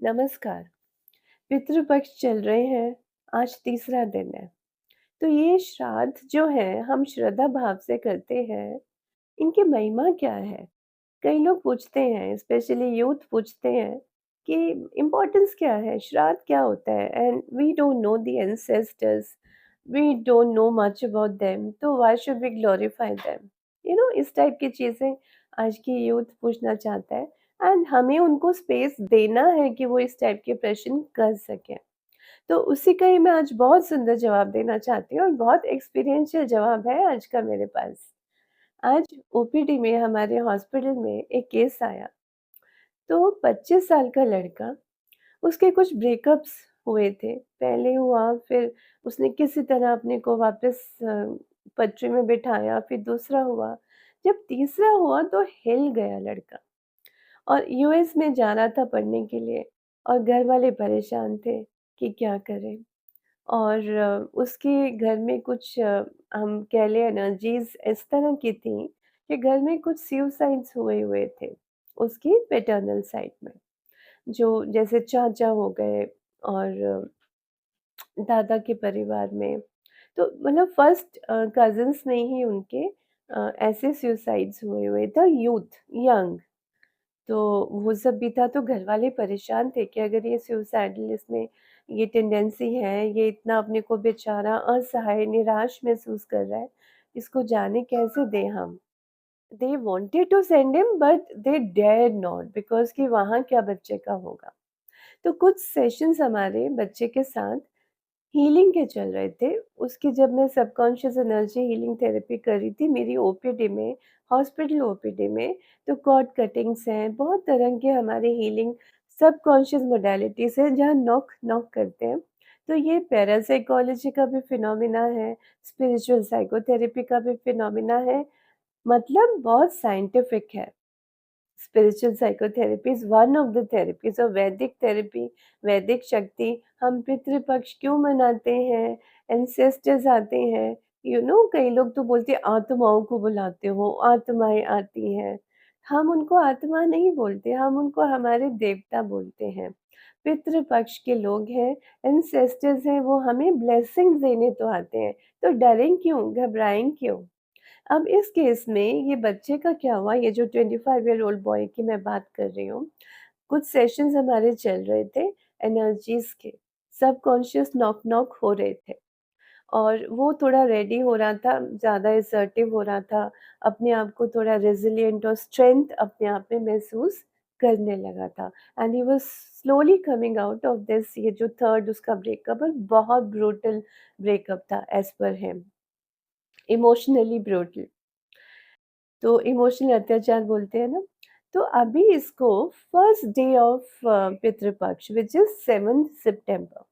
नमस्कार। पितृपक्ष चल रहे हैं, आज तीसरा दिन है। तो ये श्राद्ध जो है हम श्रद्धा भाव से करते हैं, इनकी महिमा क्या है? कई लोग पूछते हैं, स्पेशली यूथ पूछते हैं कि इम्पोर्टेंस क्या है? श्राद्ध क्या होता है? And we don't know the ancestors, we don't know much about them, तो why should we glorify them? इस टाइप की चीज़ें आज की यूथ पूछना चाहता है एंड हमें उनको स्पेस देना है कि वो इस टाइप के प्रश्न कर सकें। तो उसी का ही मैं आज बहुत सुंदर जवाब देना चाहती हूँ और बहुत एक्सपीरियंशियल जवाब है आज का मेरे पास। आज ओपीडी में हमारे हॉस्पिटल में एक केस आया। तो 25 साल का लड़का, उसके कुछ ब्रेकअप्स हुए थे। पहले हुआ, फिर उसने किसी तरह अपने को वापस पटरी में बिठाया, फिर दूसरा हुआ। जब तीसरा हुआ तो हिल गया लड़का और यूएस में जा रहा था पढ़ने के लिए और घर वाले परेशान थे कि क्या करें। और उसके घर में कुछ हम कह लें एनर्जीज़ इस तरह की थी कि घर में कुछ सुसाइड्स हुए हुए थे, उसकी पैटर्नल साइड में। जो जैसे चाचा हो गए और दादा के परिवार में। तो मतलब फर्स्ट कज़िन्स में ही उनके ऐसे सुसाइड्स हुए हुए थे, यूथ, यंग। तो वो सब भी था, तो घरवाले परेशान थे कि अगर ये सुसाइडल इसमें ये टेंडेंसी है, ये इतना अपने को बेचारा असहाय, निराश महसूस कर रहा है, इसको जाने कैसे दें हम? They wanted to send him but they dared not, because कि वहाँ क्या बच्चे का होगा। तो कुछ सेशंस हमारे बच्चे के साथ हीलिंग के चल रहे थे। उसकी जब मैं सबकॉन्शियस एनर्जी हीलिंग थेरेपी कर रही थी मेरी ओपीडी में, हॉस्पिटल ओपीडी में, तो कॉर्ड कटिंग्स हैं, बहुत तरह के हमारे हीलिंग सबकॉन्शियस मोडालिटीज़ हैं जहाँ नॉक नॉक करते हैं। तो ये पैरासाइकोलॉजी का भी फिनोमिना है, स्पिरिचुअल साइकोथेरेपी का भी फिनोमिना है, मतलब बहुत साइंटिफिक है। Spiritual psychotherapy is one of the therapies और वैदिक थेरेपी, वैदिक शक्ति। हम पितृपक्ष क्यों मनाते हैं? एंसेस्टर्स आते हैं, कई लोग तो बोलते हैं आत्माओं को बुलाते हो, आत्माएँ आती हैं। हम उनको आत्मा नहीं बोलते, हम उनको हमारे देवता बोलते हैं। पितृपक्ष के लोग हैं, एंसेस्टर्स हैं, वो हमें ब्लेसिंग्स देने तो आते हैं, तो डरें क्यों? घबराएँ क्यों? अब इस केस में ये बच्चे का क्या हुआ, ये जो 25 ईयर ओल्ड बॉय की मैं बात कर रही हूँ, कुछ सेशंस हमारे चल रहे थे एनर्जीज़ के, सबकॉन्शियस नॉक-नॉक हो रहे थे और वो थोड़ा रेडी हो रहा था, ज़्यादा असर्टिव हो रहा था, अपने आप को थोड़ा रेज़िलिएंट और स्ट्रेंथ अपने आप में महसूस करने लगा था and he was slowly coming out of this. ये जो थर्ड उसका ब्रेकअप और बहुत ब्रूटल ब्रेकअप था as per him, emotionally brutal. तो इमोशनल अत्याचार बोलते हैं ना, तो अभी इसको first day of Pitrupaksha which is 7th सितंबर,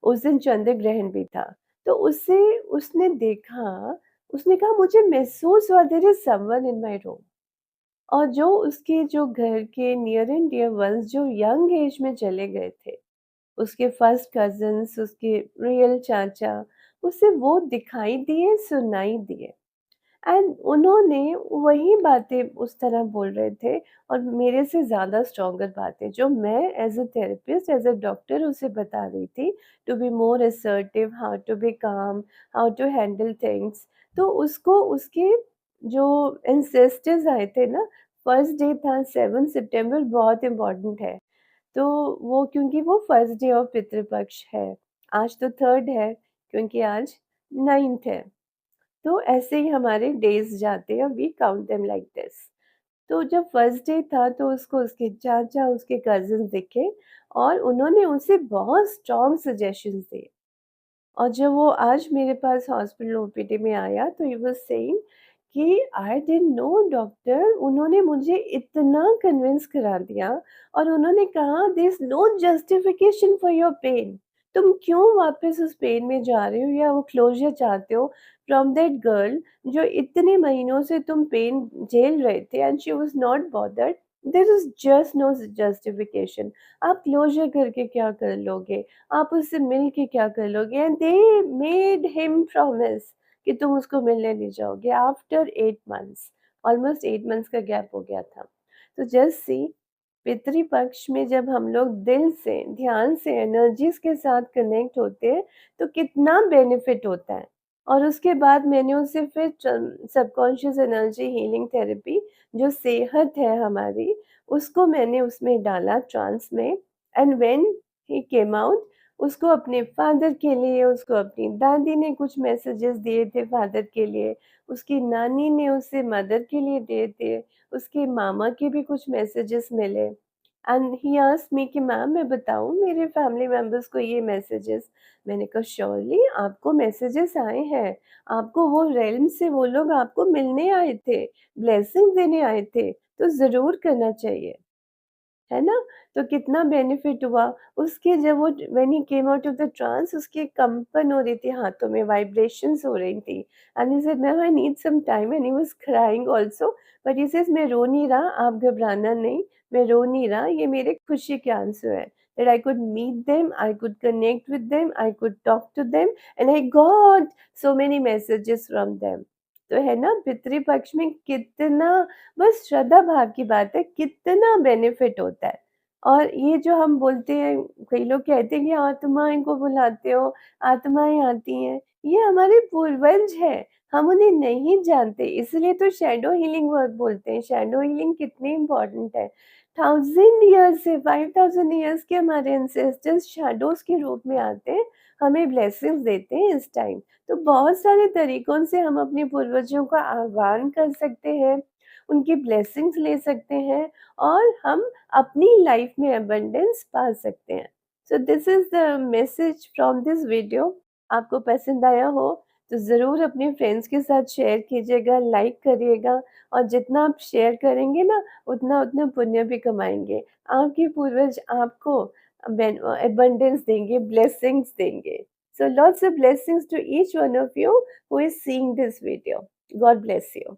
उस दिन चंद्र ग्रहण भी था। तो उससे उसने देखा, उसने कहा मुझे महसूस हुआ there is someone in my room. और जो उसके जो घर के नियर एंड डियर वन्स जो यंग एज में चले गए थे, उसके फर्स्ट कज़िन्स, उसके रियल चाचा, उसे वो दिखाई दिए, सुनाई दिए। एंड उन्होंने वही बातें उस तरह बोल रहे थे और मेरे से ज़्यादा स्ट्रॉन्गर बातें जो मैं as a therapist, as a doctor उसे बता रही थी, to be more assertive, how to be calm, how to handle things. तो उसको उसके जो एंसेस्टर्स आए थे ना, फर्स्ट डे था 7 सितंबर, बहुत इम्पोर्टेंट है। तो वो क्योंकि वो फर्स्ट डे ऑफ पितृपक्ष है, आज तो थर्ड है क्योंकि आज 9th है। तो ऐसे ही हमारे डेज़ जाते हैं, we count them like this. तो जब फर्स्ट डे था तो उसको उसके चाचा, उसके कज़िन्स दिखे और उन्होंने उसे बहुत स्ट्रॉन्ग सजेशंस दिए। और जब वो आज मेरे पास हॉस्पिटल ओपीडी में आया तो ही वाज़ सेइंग कि आई डिडन्ट नो डॉक्टर, उन्होंने मुझे इतना कन्विंस करा दिया और उन्होंने कहा there is no justification for your pain. तुम क्यों वापस उस पेन में जा रहे हो या वो क्लोज़र चाहते हो फ्रॉम दैट गर्ल जो इतने महीनों से तुम पेन झेल रहे थे and she was not bothered. There is just no justification. आप क्लोज़र करके क्या कर लोगे? आप उससे मिल के क्या कर लोगे? And they made him promise कि तुम उसको मिलने नहीं जाओगे आफ्टर 8 मंथ्स, ऑलमोस्ट 8 मंथ्स का गैप हो गया था। तो जस्ट सी, पितृपक्ष में जब हम लोग दिल से, ध्यान से, एनर्जीज़ के साथ कनेक्ट होते हैं, तो कितना बेनिफिट होता है। और उसके बाद मैंने उसे फिर सबकॉन्शियस एनर्जी हीलिंग थेरेपी जो सेहत है हमारी, उसको मैंने उसमें डाला ट्रांस में। And when he came out, उसको अपने फादर के लिए, उसको अपनी दादी ने कुछ मैसेजेस दिए थे फादर के लिए, उसकी नानी ने उसे मदर के लिए दिए थे, उसके मामा के भी कुछ मैसेजेस मिले। एंड ही आस्क्ड मी कि मैम मैं बताऊँ मेरे फैमिली मेंबर्स को ये मैसेजेस? मैंने कहा श्योरली आपको मैसेजेस आए हैं, आपको वो रेल्म से वो लोग आपको मिलने आए थे, ब्लेसिंग देने आए थे, तो ज़रूर करना चाहिए। है ना? तो कितना बेनिफिट हुआ। उसके जब वो when he came out of the trance उसकी कंपन हो रही थी हाथों में, वाइब्रेशंस हो रही थी। And he said ma'am I need some time and he was crying also, but he says मैं रो नहीं रहा, आप घबराना नहीं, मैं रो नहीं रहा, ये मेरे खुशी के आंसू हैं। That I could meet them, I could connect with them, I could talk to them and I got so many messages from them. तो है ना पितृपक्ष में कितना, बस श्रद्धा भाव की बात है, कितना बेनिफिट होता है। और ये जो हम बोलते हैं, कई लोग कहते हैं कि आत्माएँ को बुलाते हो, आत्माएँ आती हैं, ये हमारे पूर्वज हैं, हम उन्हें नहीं जानते, इसलिए तो शैडो हीलिंग वर्क बोलते हैं। शैडो हीलिंग कितनी इम्पोर्टेंट है। 1000 ईयर्स से 5000 ईयर्स के हमारे एंसेस्टर्स शैडोज़ के रूप में आते हैं, हमें ब्लेसिंग्स देते हैं इस टाइम। तो बहुत सारे तरीकों से हम अपने पूर्वजों का आह्वान कर सकते हैं, उनकी ब्लेसिंग्स ले सकते हैं और हम अपनी लाइफ में अबंडेंस पा सकते हैं। So this is the message from this video. आपको पसंद आया हो तो ज़रूर अपने फ्रेंड्स के साथ शेयर कीजिएगा, लाइक करिएगा और जितना आप शेयर करेंगे ना, उतना-उतना पुण्य भी कमाएँगे। आपके पूर्वज आपको अबंडेंस देंगे, ब्लेसिंग्स देंगे। So lots of blessings to each one of you who is seeing this video. God bless you.